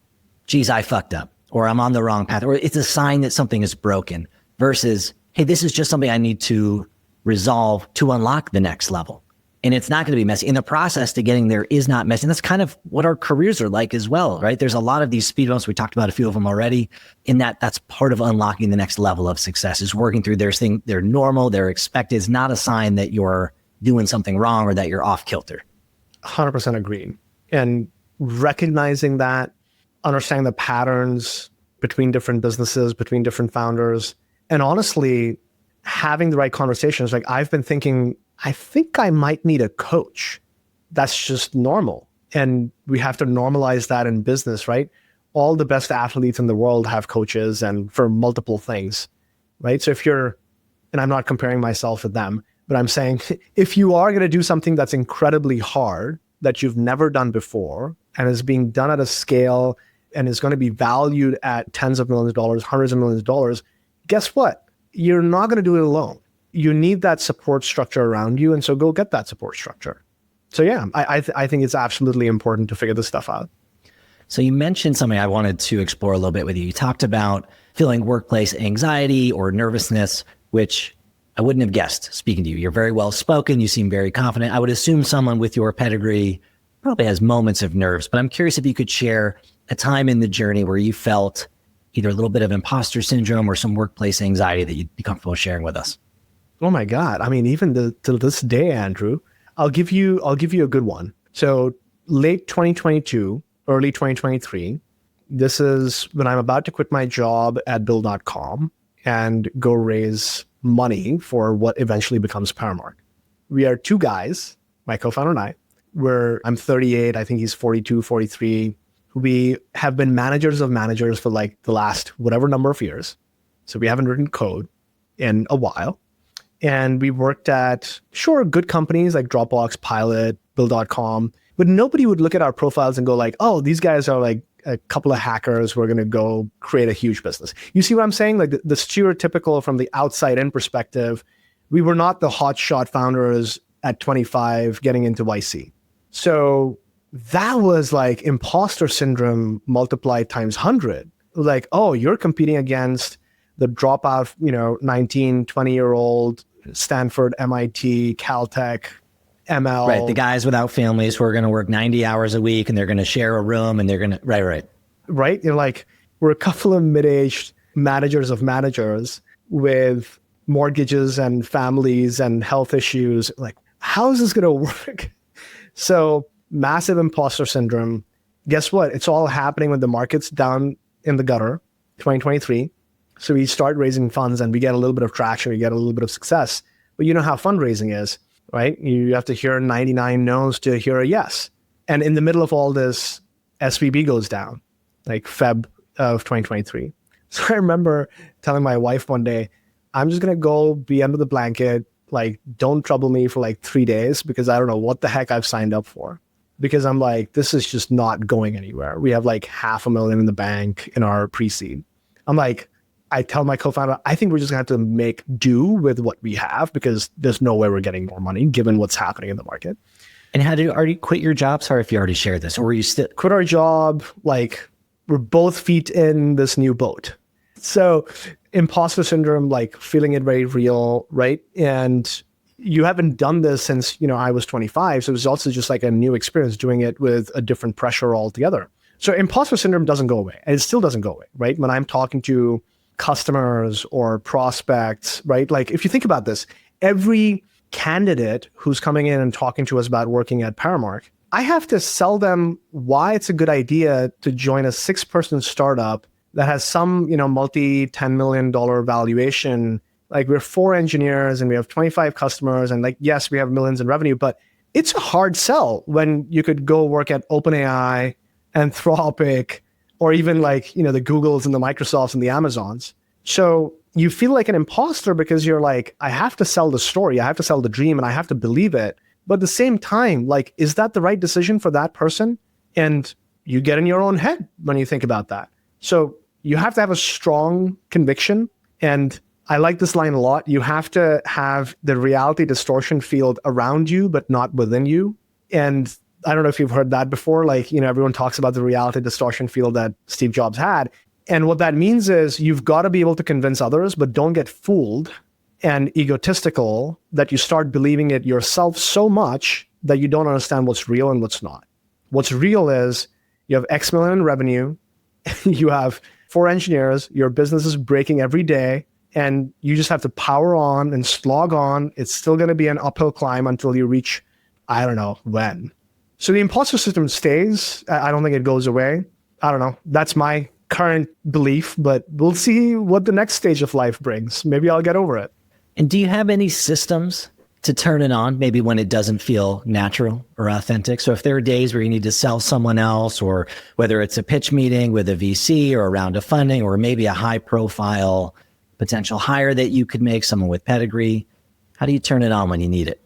geez, I fucked up, or I'm on the wrong path, or it's a sign that something is broken, versus hey, this is just something I need to resolve to unlock the next level. And it's not going to be messy. In the process to getting there is not messy. And that's kind of what our careers are like as well, right? There's a lot of these speed bumps. We talked about a few of them already. In that's part of unlocking the next level of success is working through their thing. They're normal. They're expected. It's not a sign that you're doing something wrong or that you're off kilter. 100% agreed. And recognizing that, understanding the patterns between different businesses, between different founders, and honestly, having the right conversations. Like I've been thinking, I think I might need a coach. That's just normal. And we have to normalize that in business, right? All the best athletes in the world have coaches and for multiple things, right? So if you're, and I'm not comparing myself with them, but I'm saying if you are going to do something that's incredibly hard that you've never done before and is being done at a scale and is going to be valued at tens of millions of dollars, hundreds of millions of dollars, guess what? You're not going to do it alone. You need that support structure around you. And so go get that support structure. So yeah, I think it's absolutely important to figure this stuff out. So you mentioned something I wanted to explore a little bit with you. You talked about feeling workplace anxiety or nervousness, which I wouldn't have guessed speaking to you. You're very well spoken. You seem very confident. I would assume someone with your pedigree probably has moments of nerves, but I'm curious if you could share a time in the journey where you felt either a little bit of imposter syndrome or some workplace anxiety that you'd be comfortable sharing with us. Oh my God. I mean, even till this day, Andrew, I'll give you a good one. So late 2022, early 2023, this is when I'm about to quit my job at Bill.com and go raise money for what eventually becomes Paramark. We are two guys, my co-founder and I, I'm 38, I think he's 42, 43. We have been managers of managers for like the last whatever number of years. So we haven't written code in a while. And we worked at, good companies like Dropbox, Pilot, Bill.com, but nobody would look at our profiles and go like, oh, these guys are like a couple of hackers who are going to go create a huge business. You see what I'm saying? Like the stereotypical from the outside in perspective, we were not the hotshot founders at 25 getting into YC. So that was like imposter syndrome multiplied times 100. Like, oh, you're competing against the dropout, 19, 20-year-old Stanford, MIT, Caltech, ML. Right. The guys without families who are going to work 90 hours a week and they're going to share a room and they're going to, right. Right. You're like, we're a couple of mid-aged managers of managers with mortgages and families and health issues. Like, how is this going to work? So massive imposter syndrome. Guess what? It's all happening when the market's down in the gutter, 2023. So we start raising funds and we get a little bit of traction, we get a little bit of success. But you know how fundraising is, right? You have to hear 99 no's to hear a yes. And in the middle of all this, SVB goes down, like Feb of 2023. So I remember telling my wife one day, I'm just going to go be under the blanket, like don't trouble me for like 3 days because I don't know what the heck I've signed up for. Because I'm like, this is just not going anywhere. We have like $500,000 in the bank in our pre-seed. I'm like, I tell my co-founder, I think we're just going to have to make do with what we have because there's no way we're getting more money given what's happening in the market. And how did you already quit your job? Sorry if you already shared this, or were you still? Quit our job, like we're both feet in this new boat. So imposter syndrome, like feeling it very real, right? And you haven't done this since, I was 25. So it was also just like a new experience doing it with a different pressure altogether. So imposter syndrome doesn't go away. And it still doesn't go away, right? When I'm talking to customers or prospects, right? Like if you think about this, every candidate who's coming in and talking to us about working at Paramark, I have to sell them why it's a good idea to join a 6-person startup that has some, multi-$10 million valuation. Like we're 4 engineers and we have 25 customers and like, yes, we have millions in revenue, but it's a hard sell when you could go work at OpenAI, Anthropic, or even like, the Googles and the Microsofts and the Amazons. So you feel like an imposter because you're like, I have to sell the story, I have to sell the dream, and I have to believe it. But at the same time, like, is that the right decision for that person? And you get in your own head when you think about that. So you have to have a strong conviction. And I like this line a lot. You have to have the reality distortion field around you, but not within you. And I don't know if you've heard that before. Like, everyone talks about the reality distortion field that Steve Jobs had. And what that means is you've got to be able to convince others, but don't get fooled and egotistical that you start believing it yourself so much that you don't understand what's real and what's not. What's real is you have X million in revenue, you have 4 engineers, your business is breaking every day, and you just have to power on and slog on. It's still going to be an uphill climb until you reach, I don't know when. So the imposter system stays. I don't think it goes away. I don't know. That's my current belief, but we'll see what the next stage of life brings. Maybe I'll get over it. And do you have any systems to turn it on, maybe when it doesn't feel natural or authentic? So if there are days where you need to sell someone else, or whether it's a pitch meeting with a VC or a round of funding, or maybe a high profile potential hire that you could make, someone with pedigree, how do you turn it on when you need it?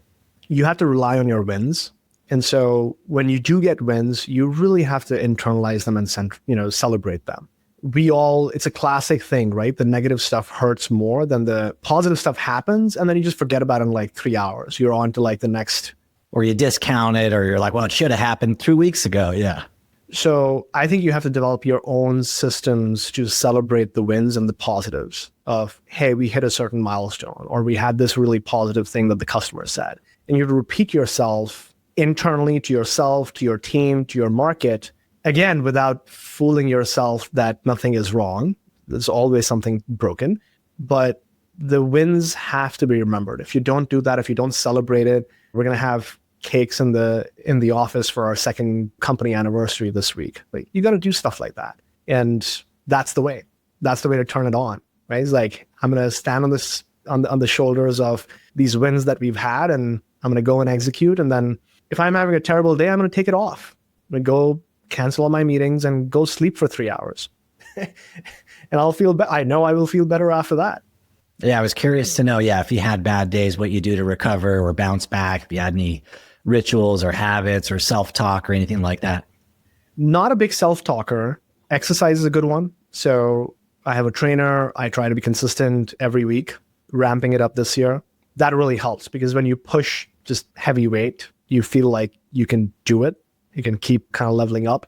You have to rely on your wins. And so when you do get wins, you really have to internalize them and celebrate them. It's a classic thing, right? The negative stuff hurts more than the positive stuff happens. And then you just forget about it in like 3 hours. You're on to like the next. Or you discount it, or you're like, well, it should have happened 3 weeks ago. Yeah. So I think you have to develop your own systems to celebrate the wins and the positives of, hey, we hit a certain milestone, or we had this really positive thing that the customer said. And you have to repeat yourself internally to yourself, to your team, to your market, again, without fooling yourself that nothing is wrong. There's always something broken, but the wins have to be remembered. If you don't do that, if you don't celebrate it, we're going to have cakes in the office for our second company anniversary this week. Like, you got to do stuff like that. And that's the way. That's the way to turn it on, right? It's like, I'm going to stand on this, on the shoulders of these wins that we've had, and I'm going to go and execute. And then if I'm having a terrible day, I'm going to take it off. I'm going to go cancel all my meetings and go sleep for 3 hours. And I'll feel better. I know I will feel better after that. Yeah, I was curious to know, if you had bad days, what you do to recover or bounce back, if you had any rituals or habits or self-talk or anything like that. Not a big self-talker. Exercise is a good one. So I have a trainer. I try to be consistent every week, ramping it up this year. That really helps, because when you push just heavy weight, you feel like you can do it. You can keep kind of leveling up.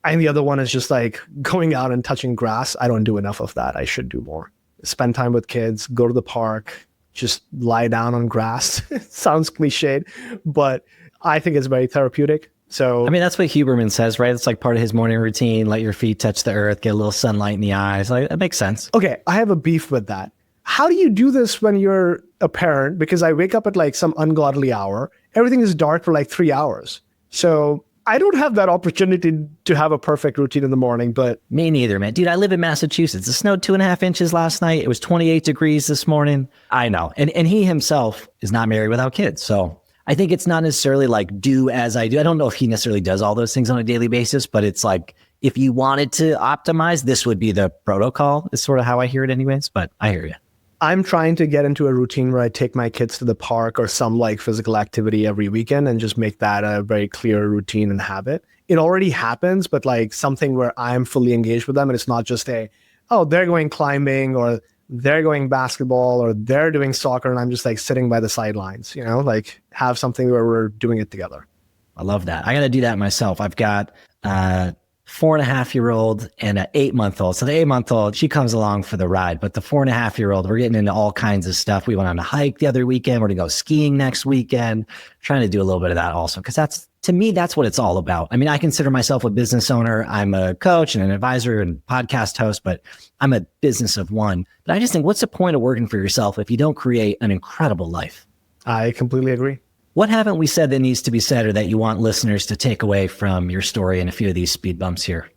And the other one is just like going out and touching grass. I don't do enough of that. I should do more. Spend time with kids, go to the park, just lie down on grass. Sounds cliched, but I think it's very therapeutic. So, I mean, that's what Huberman says, right? It's like part of his morning routine. Let your feet touch the earth, get a little sunlight in the eyes. Like, that makes sense. Okay, I have a beef with that. How do you do this when you're a parent? Because I wake up at like some ungodly hour. Everything is dark for like 3 hours. So I don't have that opportunity to have a perfect routine in the morning, but... Me neither, man. Dude, I live in Massachusetts. It snowed 2.5 inches last night. It was 28 degrees this morning. I know. And he himself is not married without kids. So I think it's not necessarily like do as I do. I don't know if he necessarily does all those things on a daily basis, but it's like, if you wanted to optimize, this would be the protocol, is sort of how I hear it anyways, but I hear you. I'm trying to get into a routine where I take my kids to the park or some like physical activity every weekend and just make that a very clear routine and habit. It already happens, but like something where I'm fully engaged with them, and it's not just they're going climbing, or they're going basketball, or they're doing soccer, and I'm just like sitting by the sidelines, like have something where we're doing it together. I love that. I got to do that myself. I've got 4.5-year-old and an 8-month-old. So the 8-month-old, she comes along for the ride, but the 4.5-year-old, we're getting into all kinds of stuff. We went on a hike the other weekend. We're going to go skiing next weekend, trying to do a little bit of that also. Cause to me, that's what it's all about. I mean, I consider myself a business owner. I'm a coach and an advisor and podcast host, but I'm a business of one. But I just think, what's the point of working for yourself if you don't create an incredible life? I completely agree. What haven't we said that needs to be said, or that you want listeners to take away from your story and a few of these speed bumps here?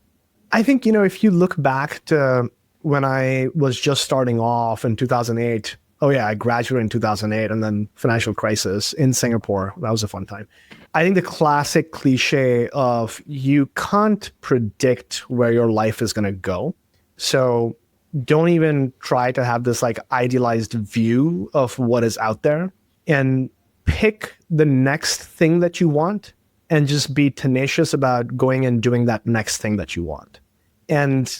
I think, if you look back to when I was just starting off in 2008, I graduated in 2008, and then financial crisis in Singapore. That was a fun time. I think the classic cliche of you can't predict where your life is going to go. So don't even try to have this like idealized view of what is out there, and pick the next thing that you want and just be tenacious about going and doing that next thing that you want. And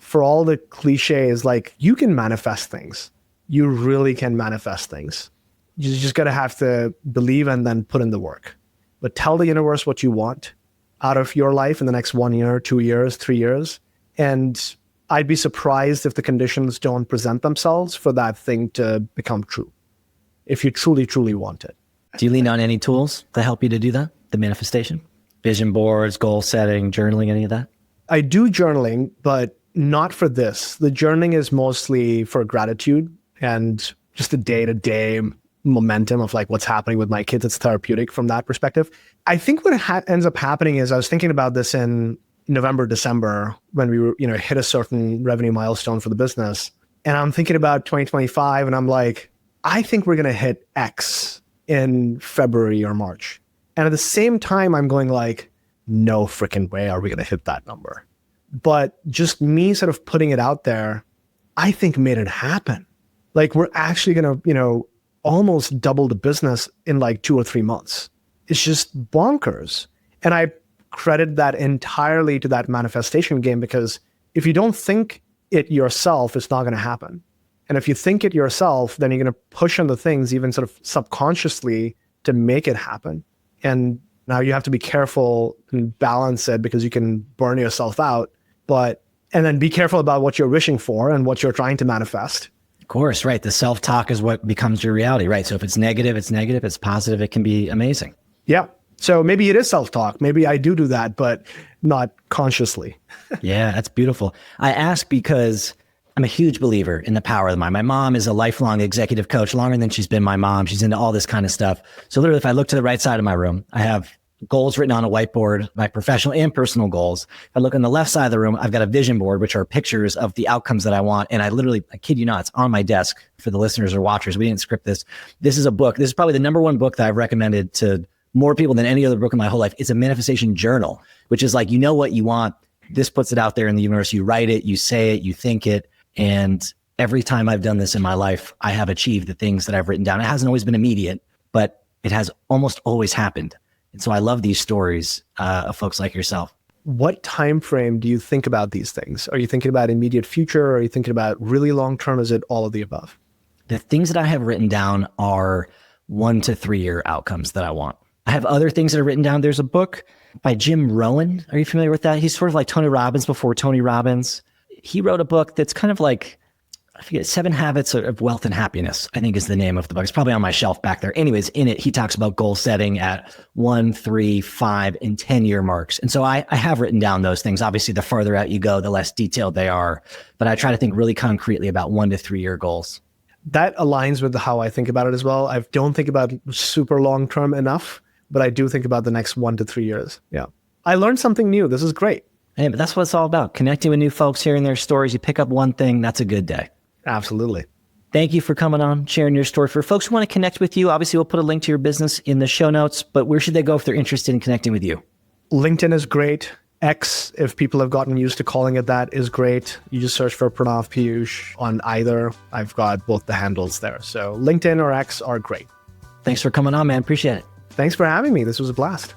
for all the cliches, like, you can manifest things. You really can manifest things. You just got to have to believe and then put in the work. But tell the universe what you want out of your life in the next 1 year, 2 years, 3 years, and I'd be surprised if the conditions don't present themselves for that thing to become true, if you truly, truly want it. Do you lean on any tools to help you to do that? The manifestation? Vision boards, goal setting, journaling, any of that? I do journaling, but not for this. The journaling is mostly for gratitude and just the day-to-day momentum of like what's happening with my kids. It's therapeutic from that perspective. I think what ends up happening is I was thinking about this in November, December, when we were, hit a certain revenue milestone for the business. And I'm thinking about 2025 and I'm like, I think we're going to hit X in February or March. And at the same time, I'm going like, no freaking way are we going to hit that number. But just me sort of putting it out there, I think made it happen. Like we're actually going to, almost double the business in like 2 or 3 months. It's just bonkers. And I credit that entirely to that manifestation game, because if you don't think it yourself, it's not going to happen. And if you think it yourself, then you're going to push on the things even sort of subconsciously to make it happen. And now you have to be careful and balance it, because you can burn yourself out. And then be careful about what you're wishing for and what you're trying to manifest. Of course, right. The self-talk is what becomes your reality, right? So if it's negative, it's negative. If it's positive, it can be amazing. Yeah. So maybe it is self-talk. Maybe I do that, but not consciously. Yeah, that's beautiful. I ask because I'm a huge believer in the power of the mind. My mom is a lifelong executive coach, longer than she's been my mom. She's into all this kind of stuff. So literally, if I look to the right side of my room, I have goals written on a whiteboard, my professional and personal goals. If I look on the left side of the room, I've got a vision board, which are pictures of the outcomes that I want. And I kid you not, it's on my desk for the listeners or watchers. We didn't script this. This is a book. This is probably the number one book that I've recommended to more people than any other book in my whole life. It's a manifestation journal, which is like, what you want. This puts it out there in the universe. You write it, you say it, you think it. And every time I've done this in my life, I have achieved the things that I've written down. It hasn't always been immediate, but it has almost always happened. And so I love these stories of folks like yourself. What time frame do you think about these things? Are you thinking about immediate future? Or are you thinking about really long term? Is it all of the above? The things that I have written down are 1 to 3 year outcomes that I want. I have other things that are written down. There's a book by Jim Rohn. Are you familiar with that? He's sort of like Tony Robbins before Tony Robbins. He wrote a book that's kind of like, I forget, 7 Habits of Wealth and Happiness, I think is the name of the book. It's probably on my shelf back there. Anyways, in it, he talks about goal setting at 1, 3, 5, and 10 year marks. And so I have written down those things. Obviously, the further out you go, the less detailed they are. But I try to think really concretely about 1 to 3 year goals. That aligns with how I think about it as well. I don't think about super long term enough, but I do think about the next 1 to 3 years. Yeah. I learned something new. This is great. Hey, but that's what it's all about. Connecting with new folks, hearing their stories. You pick up one thing, that's a good day. Absolutely. Thank you for coming on, sharing your story. For folks who want to connect with you, obviously we'll put a link to your business in the show notes, but where should they go if they're interested in connecting with you? LinkedIn is great. X, if people have gotten used to calling it that, is great. You just search for Pranav Piyush on either. I've got both the handles there. So LinkedIn or X are great. Thanks for coming on, man. Appreciate it. Thanks for having me. This was a blast.